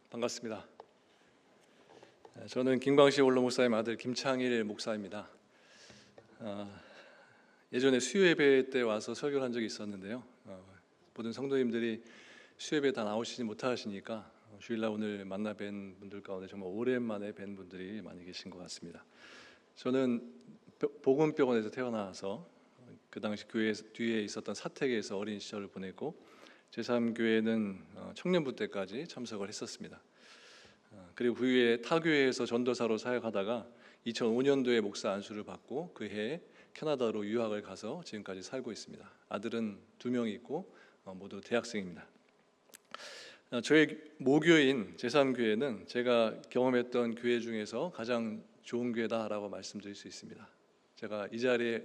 반갑습니다. 저는 김광식 원로 목사님 아들 김창일 목사입니다. 예전에 수요예배 때 와서 설교를 한 적이 있었는데요. 모든 성도님들이 수요예배 다 나오시지 못하시니까 주일날 오늘 만나 뵌 분들 가운데 정말 오랜만에 뵌 분들이 많이 계신 것 같습니다. 저는 복음병원에서 태어나서 그 당시 교회 뒤에 있었던 사택에서 어린 시절을 보냈고 제3교회는 청년부 때까지 참석을 했었습니다. 그리고 그 후에 타교회에서 전도사로 사역하다가 2005년도에 목사 안수를 받고 그 해에 캐나다로 유학을 가서 지금까지 살고 있습니다. 아들은 2명 있고 모두 대학생입니다. 저희 모교인 제3교회는 제가 경험했던 교회 중에서 가장 좋은 교회다라고 말씀드릴 수 있습니다. 제가 이 자리에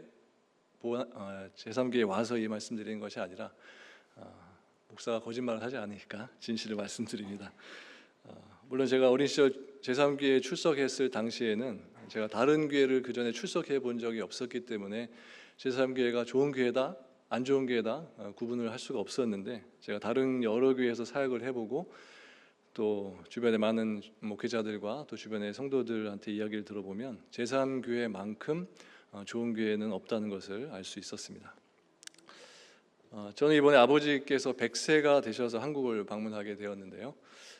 제3교회에 와서 이 말씀드리는 것이 아니라 목사가 거짓말을 하지 않으니까 진실을 말씀드립니다. 물론 제가 어린 시절 제3교회에 출석했을 당시에는 제가 다른 교회를 그 전에 출석해 본 적이 없었기 때문에 제3교회가 좋은 교회다, 안 좋은 교회다 구분을 할 수가 없었는데, 제가 다른 여러 교회에서 사역을 해보고 또 주변의 많은 목회자들과 또 주변의 성도들한테 이야기를 들어보면 제3교회만큼 좋은 교회는 없다는 것을 알 수 있었습니다. 저는 이번에 아버지께서 100세가 되셔서 한국을 방문하게 되었는데요.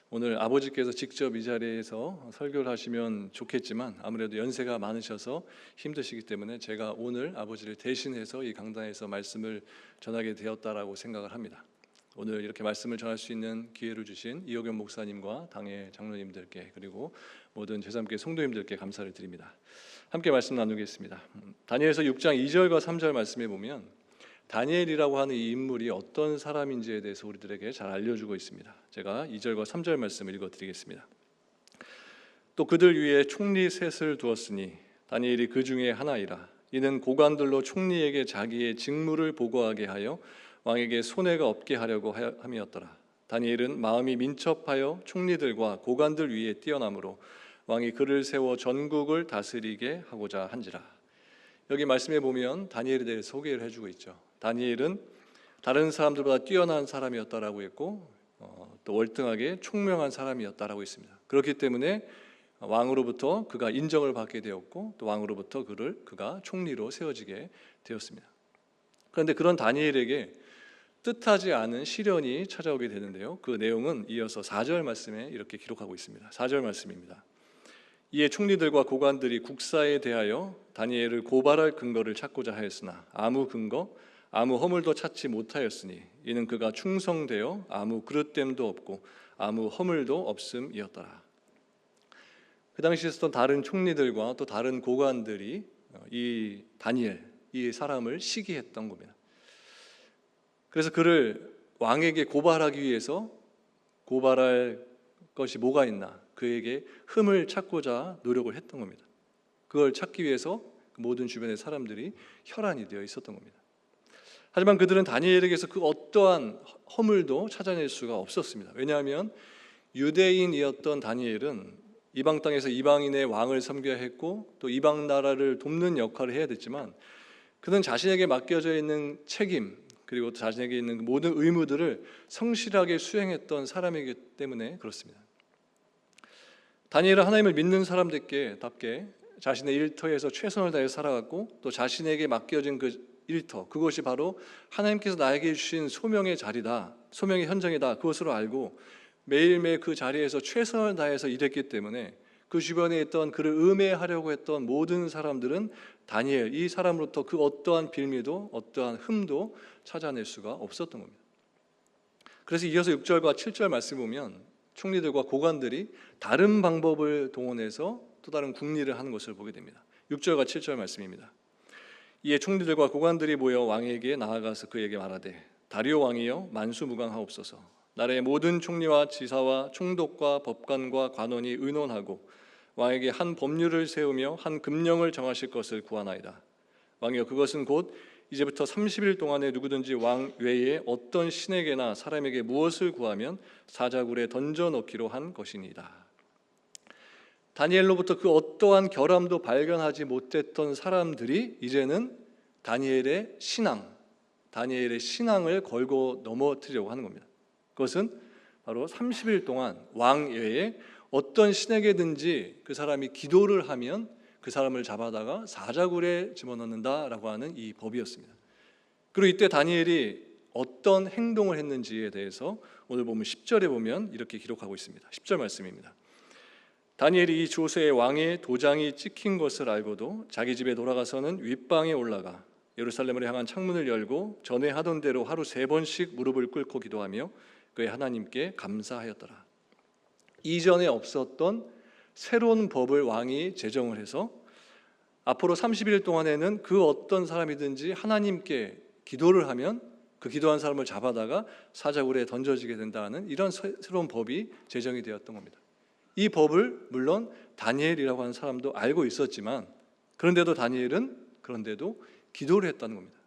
오늘 아버지께서 직접 이 자리에서 설교를 하시면 좋겠지만 아무래도 연세가 많으셔서 힘드시기 때문에 제가 오늘 아버지를 대신해서 이 강단에서 말씀을 전하게 되었다라고 생각을 합니다. 오늘 이렇게 말씀을 전할 수 있는 기회를 주신 이호겸 목사님과 당의 장로님들께 그리고 모든 제3교회 성도님들께 감사를 드립니다. 함께 말씀 나누겠습니다. 다니엘서 6장 2절과 3절 말씀에 보면 다니엘이라고 하는 이 인물이 어떤 사람인지에 대해서 우리들에게 잘 알려주고 있습니다. 제가 2절과 3절 말씀을 읽어드리겠습니다. 또 그들 위에 총리 셋을 두었으니 다니엘이 그 중에 하나이라. 이는 고관들로 총리에게 자기의 직무를 보고하게 하여 왕에게 손해가 없게 하려고 함이었더라. 다니엘은 마음이 민첩하여 총리들과 고관들 위에 뛰어나므로 왕이 그를 세워 전국을 다스리게 하고자 한지라. 여기 말씀해 보면 다니엘에 대해 소개를 해주고 있죠. 다니엘은 다른 사람들보다 뛰어난 사람이었다라고 했고 또 월등하게 총명한 사람이었다라고 했습니다. 그렇기 때문에 왕으로부터 그가 인정을 받게 되었고 또 왕으로부터 그가 총리로 세워지게 되었습니다. 그런데 그런 다니엘에게 뜻하지 않은 시련이 찾아오게 되는데요. 그 내용은 이어서 4절 말씀에 이렇게 기록하고 있습니다. 4절 말씀입니다. 이에 총리들과 고관들이 국사에 대하여 다니엘을 고발할 근거를 찾고자 하였으나 아무 근거, 아무 허물도 찾지 못하였으니 이는 그가 충성되어 아무 그릇됨도 없고 아무 허물도 없음이었더라. 그 당시에 있었던 다른 총리들과 또 다른 고관들이 이 다니엘, 이 사람을 시기했던 겁니다. 그래서 그를 왕에게 고발하기 위해서 고발할 것이 뭐가 있나, 그에게 흠을 찾고자 노력을 했던 겁니다. 그걸 찾기 위해서 모든 주변의 사람들이 혈안이 되어 있었던 겁니다. 하지만 그들은 다니엘에게서 그 어떠한 허물도 찾아낼 수가 없었습니다. 왜냐하면 유대인이었던 다니엘은 이방 땅에서 이방인의 왕을 섬겨야 했고 또 이방 나라를 돕는 역할을 해야 됐지만 그는 자신에게 맡겨져 있는 책임 그리고 자신에게 있는 모든 의무들을 성실하게 수행했던 사람이기 때문에 그렇습니다. 다니엘은 하나님을 믿는 사람답게 자신의 일터에서 최선을 다해 살아갔고 또 자신에게 맡겨진 그 일터, 그것이 바로 하나님께서 나에게 주신 소명의 자리다, 소명의 현장이다, 그것으로 알고 매일매일 그 자리에서 최선을 다해서 일했기 때문에 그 주변에 있던 그를 음해하려고 했던 모든 사람들은 다니엘, 이 사람으로부터 그 어떠한 빌미도 어떠한 흠도 찾아낼 수가 없었던 겁니다. 그래서 이어서 6절과 7절 말씀 보면 총리들과 고관들이 다른 방법을 동원해서 또 다른 궁리를 하는 것을 보게 됩니다. 6절과 7절 말씀입니다. 이에 총리들과 고관들이 모여 왕에게 나아가서 그에게 말하되 다리오 왕이여 만수무강하옵소서. 나라의 모든 총리와 지사와 총독과 법관과 관원이 의논하고 왕에게 한 법률을 세우며 한 금령을 정하실 것을 구하나이다. 왕이여 그것은 곧 이제부터 30일 동안에 누구든지 왕 외에 어떤 신에게나 사람에게 무엇을 구하면 사자굴에 던져 넣기로 한 것이니이다. 다니엘로부터 그 어떠한 결함도 발견하지 못했던 사람들이 이제는 다니엘의 신앙을 걸고 넘어뜨리려고 하는 겁니다. 그것은 바로 30일 동안 왕 외에 어떤 신에게든지 그 사람이 기도를 하면 그 사람을 잡아다가 사자굴에 집어넣는다라고 하는 이 법이었습니다. 그리고 이때 다니엘이 어떤 행동을 했는지에 대해서 오늘 보면 10절에 보면 이렇게 기록하고 있습니다. 10절 말씀입니다. 다니엘이 이 조세의 왕의 도장이 찍힌 것을 알고도 자기 집에 돌아가서는 윗방에 올라가 예루살렘을 향한 창문을 열고 전에 하던 대로 하루 3번씩 무릎을 꿇고 기도하며 그의 하나님께 감사하였더라. 이전에 없었던 새로운 법을 왕이 제정을 해서 앞으로 30일 동안에는 그 어떤 사람이든지 하나님께 기도를 하면 그 기도한 사람을 잡아다가 사자굴에 던져지게 된다는 이런 새로운 법이 제정이 되었던 겁니다. 이 법을 물론 다니엘이라고 하는 사람도 알고 있었지만 그런데도 다니엘은 기도를 했다는 겁니다.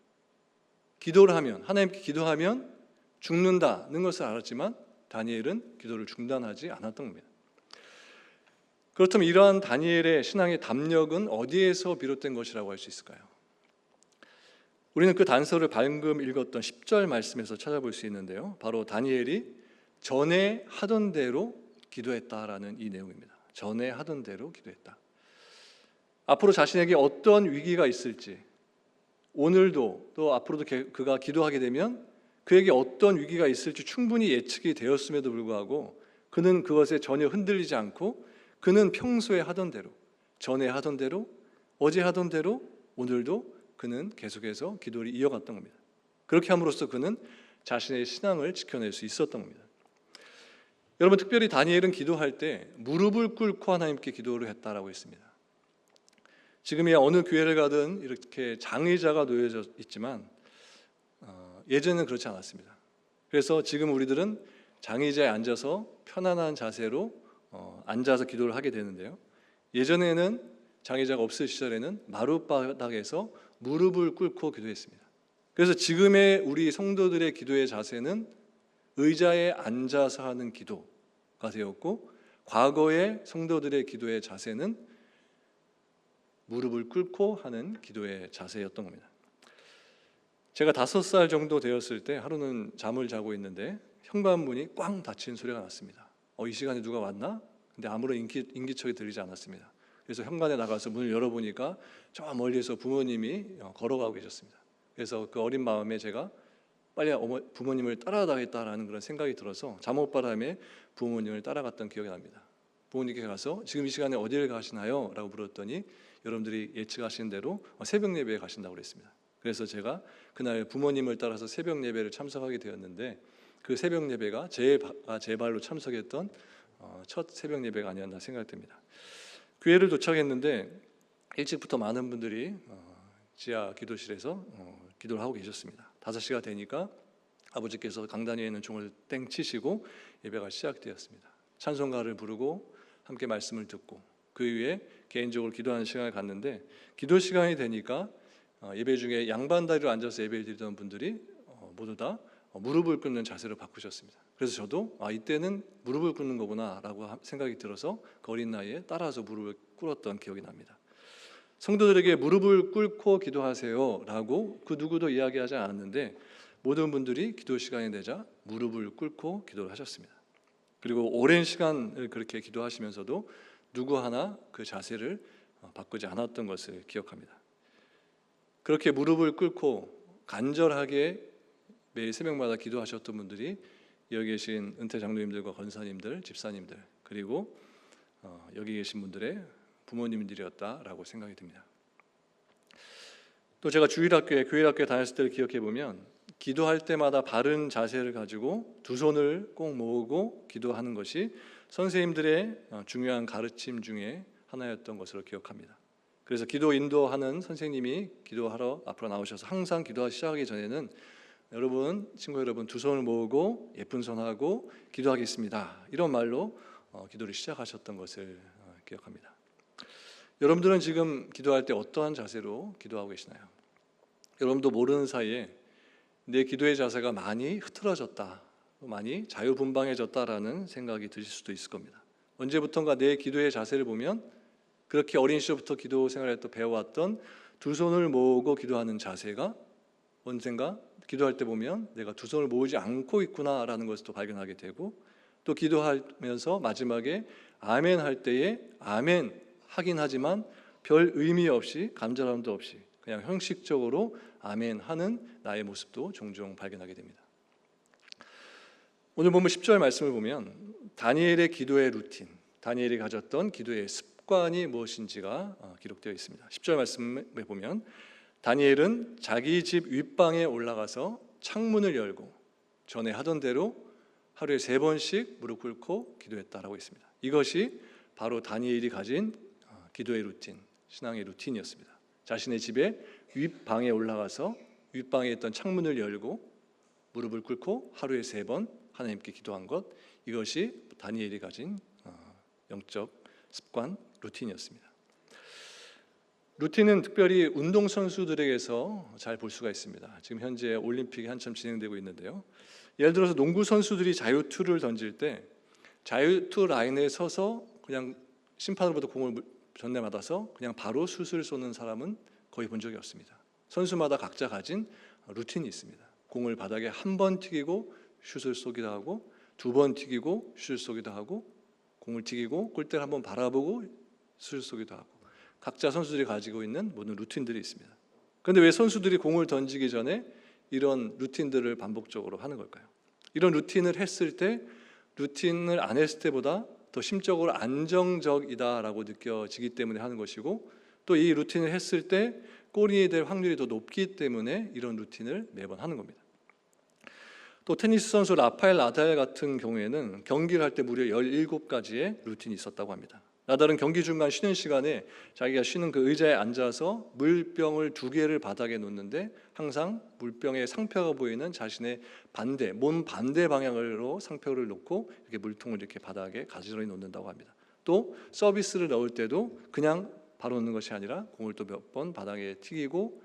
기도를 하면 하나님께 기도하면 죽는다는 것을 알았지만 다니엘은 기도를 중단하지 않았던 겁니다. 그렇다면 이러한 다니엘의 신앙의 담력은 어디에서 비롯된 것이라고 할 수 있을까요? 우리는 그 단서를 방금 읽었던 10절 말씀에서 찾아볼 수 있는데요. 바로 다니엘이 전에 하던 대로 기도했다라는 이 내용입니다. 전에 하던 대로 기도했다. 앞으로 자신에게 어떤 위기가 있을지, 오늘도 또 앞으로도 그가 기도하게 되면 그에게 어떤 위기가 있을지 충분히 예측이 되었음에도 불구하고 그는 그것에 전혀 흔들리지 않고 그는 평소에 하던 대로, 전에 하던 대로, 어제 하던 대로 오늘도 그는 계속해서 기도를 이어갔던 겁니다. 그렇게 함으로써 그는 자신의 신앙을 지켜낼 수 있었던 겁니다. 여러분, 특별히 다니엘은 기도할 때 무릎을 꿇고 하나님께 기도를 했다라고 했습니다. 지금이야 어느 교회를 가든 이렇게 장의자가 놓여져 있지만 예전에는 그렇지 않았습니다. 그래서 지금 우리들은 장의자에 앉아서 편안한 자세로 앉아서 기도를 하게 되는데요. 예전에는 장의자가 없을 시절에는 마룻바닥에서 무릎을 꿇고 기도했습니다. 그래서 지금의 우리 성도들의 기도의 자세는 의자에 앉아서 하는 기도가 되었고, 과거의 성도들의 기도의 자세는 무릎을 꿇고 하는 기도의 자세였던 겁니다. 제가 5살 정도 되었을 때 하루는 잠을 자고 있는데 현관문이 꽝 닫히는 소리가 났습니다. 이 시간에 누가 왔나? 근데 아무런 인기척이 들리지 않았습니다. 그래서 현관에 나가서 문을 열어보니까 저 멀리서 부모님이 걸어가고 계셨습니다. 그래서 그 어린 마음에 제가 빨리 부모님을 따라가겠다라는 그런 생각이 들어서 잠옷바람에 부모님을 따라갔던 기억이 납니다. 부모님께 가서 지금 이 시간에 어디를 가시나요? 라고 물었더니 여러분들이 예측하시는 대로 새벽 예배에 가신다고 그랬습니다. 그래서 제가 그날 부모님을 따라서 새벽 예배를 참석하게 되었는데 그 새벽 예배가 제 발로 참석했던 첫 새벽 예배가 아니었나 생각됩니다. 교회를 도착했는데 일찍부터 많은 분들이 지하 기도실에서 기도를 하고 계셨습니다. 5시가 되니까 아버지께서 강단 위에 있는 종을 땡 치시고 예배가 시작되었습니다. 찬송가를 부르고 함께 말씀을 듣고 그 이후에 개인적으로 기도하는 시간을 갖는데 기도 시간이 되니까 예배 중에 양반다리로 앉아서 예배를 드리던 분들이 모두 다 무릎을 꿇는 자세로 바꾸셨습니다. 그래서 저도 이때는 무릎을 꿇는 거구나 라고 생각이 들어서 그 어린 나이에 따라서 무릎을 꿇었던 기억이 납니다. 성도들에게 무릎을 꿇고 기도하세요 라고 그 누구도 이야기하지 않았는데 모든 분들이 기도 시간이 되자 무릎을 꿇고 기도를 하셨습니다. 그리고 오랜 시간을 그렇게 기도하시면서도 누구 하나 그 자세를 바꾸지 않았던 것을 기억합니다. 그렇게 무릎을 꿇고 간절하게 매일 새벽마다 기도하셨던 분들이 여기 계신 은퇴 장로님들과 권사님들, 집사님들 그리고 여기 계신 분들의 부모님들이었다라고 생각이 듭니다. 또 제가 주일학교에 교회학교에 다녔을 때를 기억해 보면 기도할 때마다 바른 자세를 가지고 두 손을 꼭 모으고 기도하는 것이 선생님들의 중요한 가르침 중에 하나였던 것으로 기억합니다. 그래서 기도 인도하는 선생님이 기도하러 앞으로 나오셔서 항상 기도 시작하기 전에는 여러분, 친구 여러분 두 손을 모으고 예쁜 손하고 기도하겠습니다. 이런 말로 기도를 시작하셨던 것을 기억합니다. 여러분들은 지금 기도할 때 어떠한 자세로 기도하고 계시나요? 여러분도 모르는 사이에 내 기도의 자세가 많이 흐트러졌다, 많이 자유분방해졌다라는 생각이 드실 수도 있을 겁니다. 언제부턴가 내 기도의 자세를 보면 그렇게 어린 시절부터 기도 생활에 또 배워왔던 두 손을 모으고 기도하는 자세가 언젠가 기도할 때 보면 내가 두 손을 모으지 않고 있구나라는 것을 또 발견하게 되고 또 기도하면서 마지막에 아멘 할 때에 아멘 하긴 하지만 별 의미 없이 간절함도 없이 그냥 형식적으로 아멘 하는 나의 모습도 종종 발견하게 됩니다. 오늘 본문 10절 말씀을 보면 다니엘의 기도의 루틴, 다니엘이 가졌던 기도의 습관이 무엇인지가 기록되어 있습니다. 10절 말씀에 보면 다니엘은 자기 집 윗방에 올라가서 창문을 열고 전에 하던 대로 하루에 3번씩 무릎 꿇고 기도했다라고 했습니다. 이것이 바로 다니엘이 가진 기도의 루틴, 신앙의 루틴이었습니다. 자신의 집에 윗방에 올라가서 윗방에 있던 창문을 열고 무릎을 꿇고 하루에 3번 하나님께 기도한 것, 이것이 다니엘이 가진 영적 습관, 루틴이었습니다. 루틴은 특별히 운동선수들에게서 잘 볼 수가 있습니다. 지금 현재 올림픽이 한참 진행되고 있는데요. 예를 들어서 농구 선수들이 자유투를 던질 때 자유투 라인에 서서 그냥 심판으로부터 공을 전내받아서 그냥 바로 슛을 쏘는 사람은 거의 본 적이 없습니다. 선수마다 각자 가진 루틴이 있습니다. 공을 바닥에 한 번 튀기고 슛을 쏘기도 하고 2번 튀기고 슛을 쏘기도 하고 공을 튀기고 골대를 한번 바라보고 슛을 쏘기도 하고 각자 선수들이 가지고 있는 모든 루틴들이 있습니다. 그런데 왜 선수들이 공을 던지기 전에 이런 루틴들을 반복적으로 하는 걸까요? 이런 루틴을 했을 때 루틴을 안 했을 때보다 더 심적으로 안정적이다라고 느껴지기 때문에 하는 것이고 또 이 루틴을 했을 때 골인이 될 확률이 더 높기 때문에 이런 루틴을 매번 하는 겁니다. 또 테니스 선수 라파엘 나달 같은 경우에는 경기를 할 때 무려 17가지의 루틴이 있었다고 합니다. 나달은 경기 중간 쉬는 시간에 자기가 쉬는 그 의자에 앉아서 물병을 2개를 바닥에 놓는데 항상 물병에 상표가 보이는 자신의 반대, 몸 반대 방향으로 상표를 놓고 이렇게 물통을 이렇게 바닥에 가지런히 놓는다고 합니다. 또 서비스를 넣을 때도 그냥 바로 놓는 것이 아니라 공을 또 몇 번 바닥에 튀기고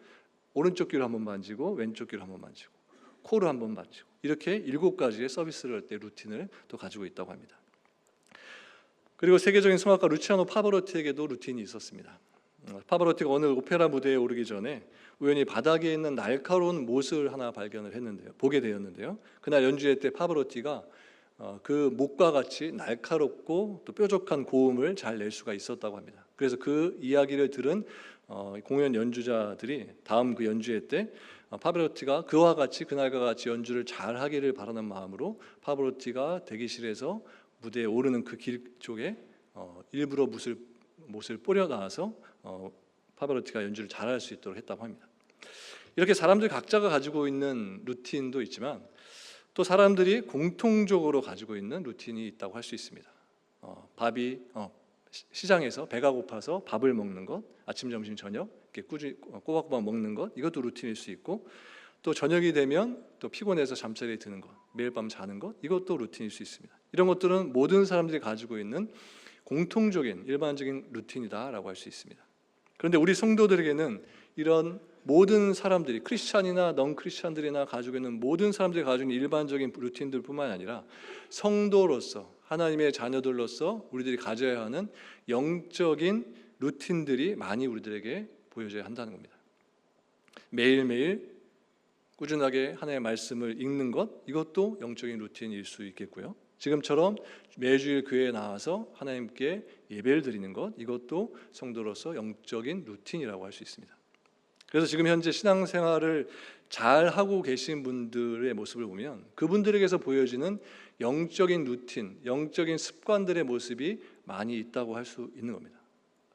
오른쪽 귀를 한번 만지고 왼쪽 귀를 한번 만지고 코를 한번 만지고 이렇게 7가지의 서비스를 할 때 루틴을 또 가지고 있다고 합니다. 그리고 세계적인 성악가 루치아노 파바로티에게도 루틴이 있었습니다. 파바로티가 어느 오페라 무대에 오르기 전에 우연히 바닥에 있는 날카로운 못을 하나 보게 되었는데요. 그날 연주회 때 파바로티가 그 못과 같이 날카롭고 또 뾰족한 고음을 잘 낼 수가 있었다고 합니다. 그래서 그 이야기를 들은 공연 연주자들이 다음 그 연주회 때 파바로티가 그와 같이 그날과 같이 연주를 잘 하기를 바라는 마음으로 파바로티가 대기실에서 무대에 오르는 그 길 쪽에 일부러 못을 뿌려 놔서 파바로티가 연주를 잘할 수 있도록 했다고 합니다. 이렇게 사람들 각자가 가지고 있는 루틴도 있지만 또 사람들이 공통적으로 가지고 있는 루틴이 있다고 할 수 있습니다. 시장에서 배가 고파서 밥을 먹는 것, 아침, 점심, 저녁 이렇게 꾸준히 꼬박꼬박 먹는 것, 이것도 루틴일 수 있고 또 저녁이 되면 또 피곤해서 잠자리에 드는 것, 매일 밤 자는 것, 이것도 루틴일 수 있습니다. 이런 것들은 모든 사람들이 가지고 있는 공통적인 일반적인 루틴이다라고 할 수 있습니다. 그런데 우리 성도들에게는 이런 모든 사람들이 크리스찬이나 넌 크리스찬들이나 가지고 있는 모든 사람들이 가지고 있는 일반적인 루틴들뿐만 아니라 성도로서 하나님의 자녀들로서 우리들이 가져야 하는 영적인 루틴들이 많이 우리들에게 보여져야 한다는 겁니다. 매일매일 꾸준하게 하나님의 말씀을 읽는 것, 이것도 영적인 루틴일 수 있겠고요. 지금처럼 매주일 교회에 나와서 하나님께 예배를 드리는 것, 이것도 성도로서 영적인 루틴이라고 할 수 있습니다. 그래서 지금 현재 신앙생활을 잘 하고 계신 분들의 모습을 보면 그분들에게서 보여지는 영적인 루틴, 영적인 습관들의 모습이 많이 있다고 할 수 있는 겁니다.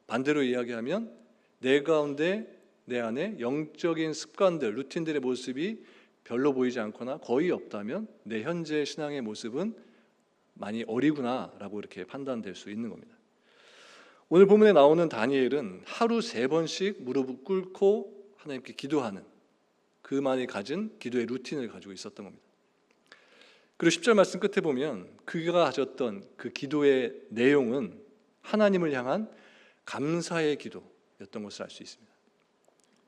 반대로 이야기하면 내 가운데 내 안에 영적인 습관들, 루틴들의 모습이 별로 보이지 않거나 거의 없다면 내 현재 신앙의 모습은 많이 어리구나라고 이렇게 판단될 수 있는 겁니다. 오늘 본문에 나오는 다니엘은 하루 3번씩 무릎을 꿇고 하나님께 기도하는 그만이 가진 기도의 루틴을 가지고 있었던 겁니다. 그리고 10절 말씀 끝에 보면 그가 가졌던 그 기도의 내용은 하나님을 향한 감사의 기도였던 것을 알 수 있습니다.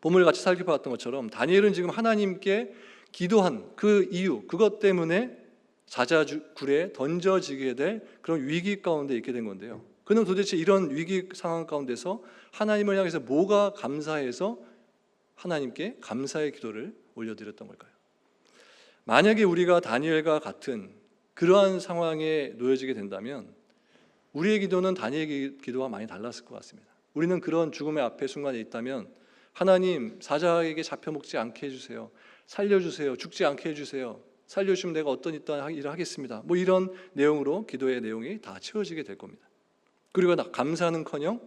본문을 같이 살펴봤던 것처럼 다니엘은 지금 하나님께 기도한 그 이유, 그것 때문에 사자굴에 던져지게 될 그런 위기 가운데 있게 된 건데요. 그는 도대체 이런 위기 상황 가운데서 하나님을 향해서 뭐가 감사해서 하나님께 감사의 기도를 올려드렸던 걸까요? 만약에 우리가 다니엘과 같은 그러한 상황에 놓여지게 된다면 우리의 기도는 다니엘의 기도와 많이 달랐을 것 같습니다. 우리는 그런 죽음의 앞에 순간에 있다면 하나님, 사자에게 잡혀 먹지 않게 해주세요. 살려주세요. 죽지 않게 해주세요. 살려주시면 내가 어떤 일을 하겠습니다. 뭐 이런 내용으로 기도의 내용이 다 채워지게 될 겁니다. 그리고 감사는커녕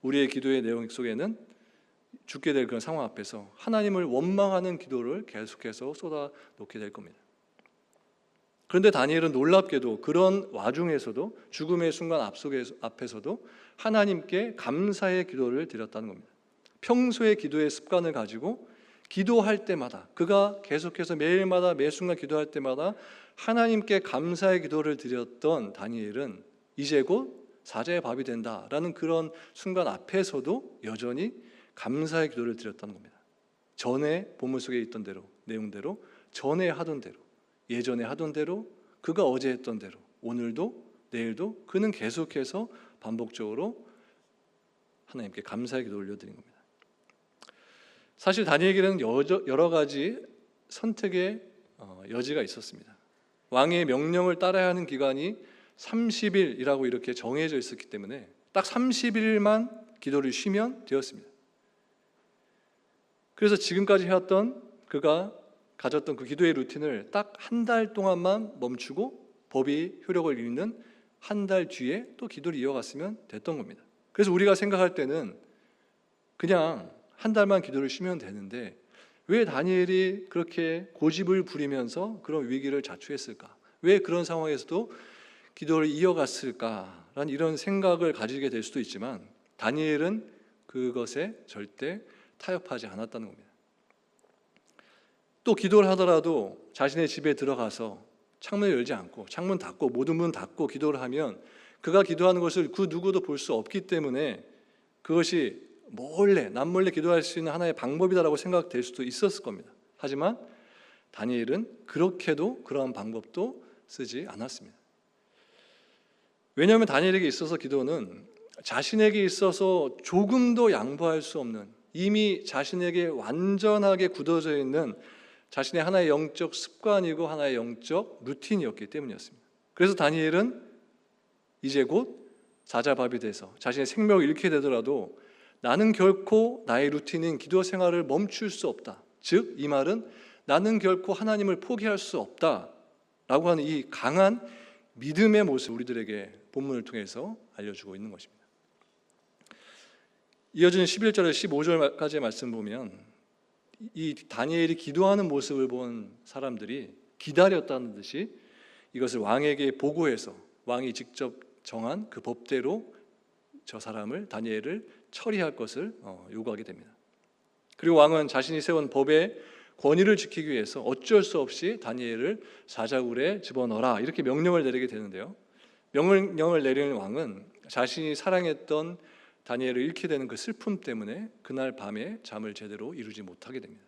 우리의 기도의 내용 속에는 죽게 될 그런 상황 앞에서 하나님을 원망하는 기도를 계속해서 쏟아놓게 될 겁니다. 그런데 다니엘은 놀랍게도 그런 와중에서도 죽음의 순간 앞에서도 하나님께 감사의 기도를 드렸다는 겁니다. 평소의 기도의 습관을 가지고 기도할 때마다, 그가 계속해서 매일마다 매 순간 기도할 때마다 하나님께 감사의 기도를 드렸던 다니엘은 이제 곧 사자의 밥이 된다라는 그런 순간 앞에서도 여전히 감사의 기도를 드렸다는 겁니다. 전에 본문 속에 있던 대로, 내용대로, 전에 하던 대로, 예전에 하던 대로, 그가 어제 했던 대로, 오늘도 내일도 그는 계속해서 반복적으로 하나님께 감사의 기도를 올려드린 겁니다. 사실 다니엘에게는 여러 가지 선택의 여지가 있었습니다. 왕의 명령을 따라야 하는 기간이 30일이라고 이렇게 정해져 있었기 때문에 딱 30일만 기도를 쉬면 되었습니다. 그래서 지금까지 해왔던 그가 가졌던 그 기도의 루틴을 딱 한 달 동안만 멈추고 법이 효력을 잃는 한 달 뒤에 또 기도를 이어갔으면 됐던 겁니다. 그래서 우리가 생각할 때는 그냥 한 달만 기도를 쉬면 되는데 왜 다니엘이 그렇게 고집을 부리면서 그런 위기를 자초했을까? 왜 그런 상황에서도 기도를 이어갔을까라는 이런 생각을 가지게 될 수도 있지만 다니엘은 그것에 절대 타협하지 않았다는 겁니다. 또 기도를 하더라도 자신의 집에 들어가서 창문을 열지 않고 창문 닫고 모든 문 닫고 기도를 하면 그가 기도하는 것을 그 누구도 볼 수 없기 때문에 그것이 남몰래 기도할 수 있는 하나의 방법이다라고 생각될 수도 있었을 겁니다. 하지만 다니엘은 그렇게도 그러한 방법도 쓰지 않았습니다. 왜냐하면 다니엘에게 있어서 기도는 자신에게 있어서 조금도 양보할 수 없는, 이미 자신에게 완전하게 굳어져 있는 자신의 하나의 영적 습관이고 하나의 영적 루틴이었기 때문이었습니다. 그래서 다니엘은 이제 곧 사자밥이 돼서 자신의 생명을 잃게 되더라도 나는 결코 나의 루틴인 기도 생활을 멈출 수 없다. 즉, 이 말은 나는 결코 하나님을 포기할 수 없다라고 하는 이 강한 믿음의 모습, 우리들에게 본문을 통해서 알려주고 있는 것입니다. 이어지는 11절에서 15절까지의 말씀 보면 이 다니엘이 기도하는 모습을 본 사람들이 기다렸다는 듯이 이것을 왕에게 보고해서 왕이 직접 정한 그 법대로 저 사람을, 다니엘을 처리할 것을 요구하게 됩니다. 그리고 왕은 자신이 세운 법의 권위를 지키기 위해서 어쩔 수 없이 다니엘을 사자굴에 집어넣어라 이렇게 명령을 내리게 되는데요. 명령을 내리는 왕은 자신이 사랑했던 다니엘을 잃게 되는 그 슬픔 때문에 그날 밤에 잠을 제대로 이루지 못하게 됩니다.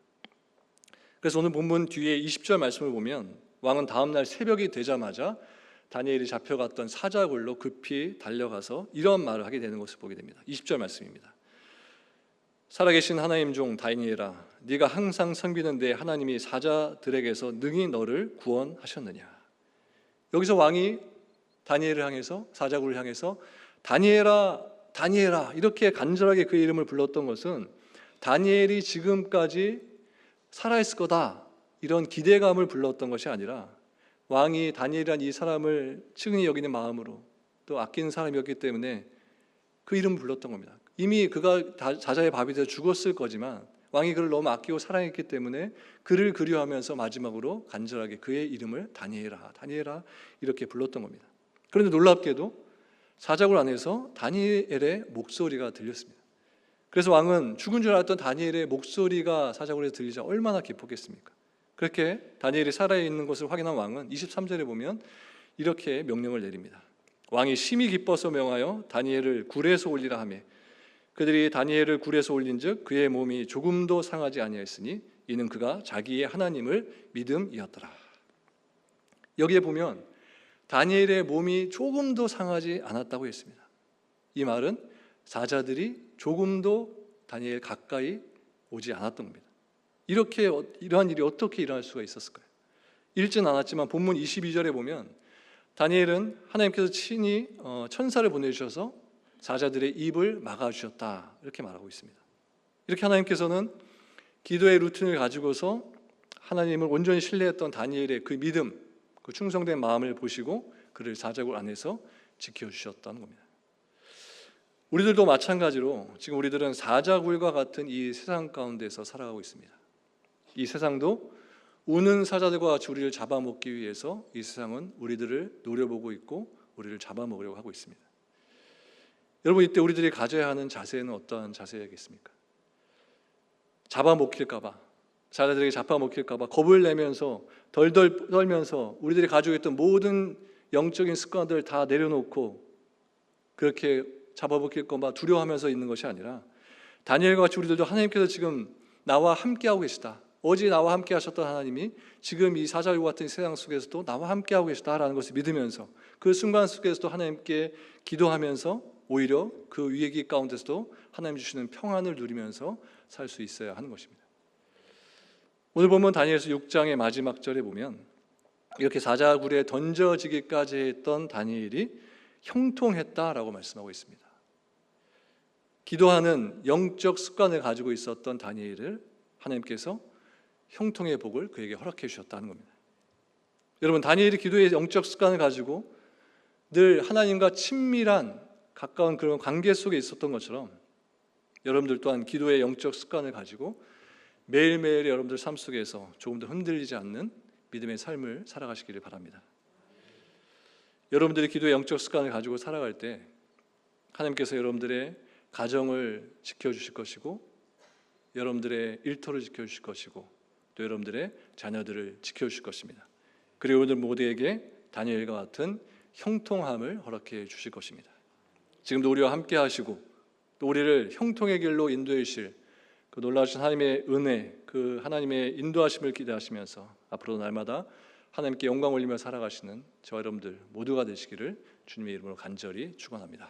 그래서 오늘 본문 뒤에 20절 말씀을 보면 왕은 다음날 새벽이 되자마자 다니엘이 잡혀갔던 사자굴로 급히 달려가서 이런 말을 하게 되는 것을 보게 됩니다. 20절 말씀입니다. 살아계신 하나님 종 다니엘아, 네가 항상 섬기는 내 하나님이 사자들에게서 능히 너를 구원하셨느냐. 여기서 왕이 다니엘을 향해서, 사자굴을 향해서 다니엘아, 다니엘아 이렇게 간절하게 그 이름을 불렀던 것은 다니엘이 지금까지 살아있을 거다 이런 기대감을 불렀던 것이 아니라 왕이 다니엘이란 이 사람을 측은히 여기는 마음으로 또 아끼는 사람이었기 때문에 그 이름을 불렀던 겁니다. 이미 그가 사자의 밥이 되어 죽었을 거지만 왕이 그를 너무 아끼고 사랑했기 때문에 그를 그리워하면서 마지막으로 간절하게 그의 이름을 다니엘아, 다니엘아 이렇게 불렀던 겁니다. 그런데 놀랍게도 사자굴 안에서 다니엘의 목소리가 들렸습니다. 그래서 왕은 죽은 줄 알았던 다니엘의 목소리가 사자굴에서 들리자 얼마나 기뻤겠습니까? 그렇게 다니엘이 살아있는 것을 확인한 왕은 23절에 보면 이렇게 명령을 내립니다. 왕이 심히 기뻐서 명하여 다니엘을 굴에서 올리라 하며 그들이 다니엘을 굴에서 올린즉 그의 몸이 조금도 상하지 아니하였으니 이는 그가 자기의 하나님을 믿음이었더라. 여기에 보면 다니엘의 몸이 조금도 상하지 않았다고 했습니다. 이 말은 사자들이 조금도 다니엘 가까이 오지 않았던 겁니다. 이러한 일이 어떻게 일어날 수가 있었을까요? 읽진 않았지만 본문 22절에 보면 다니엘은 하나님께서 친히 천사를 보내주셔서 사자들의 입을 막아주셨다 이렇게 말하고 있습니다. 이렇게 하나님께서는 기도의 루틴을 가지고서 하나님을 온전히 신뢰했던 다니엘의 그 믿음, 그 충성된 마음을 보시고 그를 사자굴 안에서 지켜주셨다는 겁니다. 우리들도 마찬가지로 지금 우리들은 사자굴과 같은 이 세상 가운데서 살아가고 있습니다. 이 세상도 우는 사자들과 같이 우리를 잡아먹기 위해서 이 세상은 우리들을 노려보고 있고 우리를 잡아먹으려고 하고 있습니다. 여러분, 이때 우리들이 가져야 하는 자세는 어떠한 자세이겠습니까? 잡아먹힐까 봐, 사자들에게 잡아먹힐까 봐 겁을 내면서 덜덜 떨면서 우리들이 가지고 있던 모든 영적인 습관들을 다 내려놓고 그렇게 잡아먹힐까 봐 두려워하면서 있는 것이 아니라 다니엘과 같이 우리들도 하나님께서 지금 나와 함께하고 계시다, 어제 나와 함께 하셨던 하나님이 지금 이 사자굴 같은 세상 속에서도 나와 함께하고 계시다라는 것을 믿으면서 그 순간 속에서도 하나님께 기도하면서 오히려 그 위기 가운데서도 하나님 주시는 평안을 누리면서 살 수 있어야 하는 것입니다. 오늘 보면 다니엘서 6장의 마지막 절에 보면 이렇게 사자굴에 던져지기까지 했던 다니엘이 형통했다라고 말씀하고 있습니다. 기도하는 영적 습관을 가지고 있었던 다니엘을 하나님께서 형통의 복을 그에게 허락해 주셨다는 겁니다. 여러분, 다니엘이 기도의 영적 습관을 가지고 늘 하나님과 친밀한 가까운 그런 관계 속에 있었던 것처럼 여러분들 또한 기도의 영적 습관을 가지고 매일매일 여러분들 삶 속에서 조금 더 흔들리지 않는 믿음의 삶을 살아가시기를 바랍니다. 여러분들이 기도의 영적 습관을 가지고 살아갈 때 하나님께서 여러분들의 가정을 지켜주실 것이고 여러분들의 일터를 지켜주실 것이고 또 여러분들의 자녀들을 지켜주실 것입니다. 그리고 여러분들 모두에게 다니엘과 같은 형통함을 허락해 주실 것입니다. 지금도 우리와 함께 하시고 또 우리를 형통의 길로 인도해 주실 그 놀라우신 하나님의 은혜, 그 하나님의 인도하심을 기대하시면서 앞으로 날마다 하나님께 영광 올리며 살아가시는 저와 여러분들 모두가 되시기를 주님의 이름으로 간절히 축원합니다.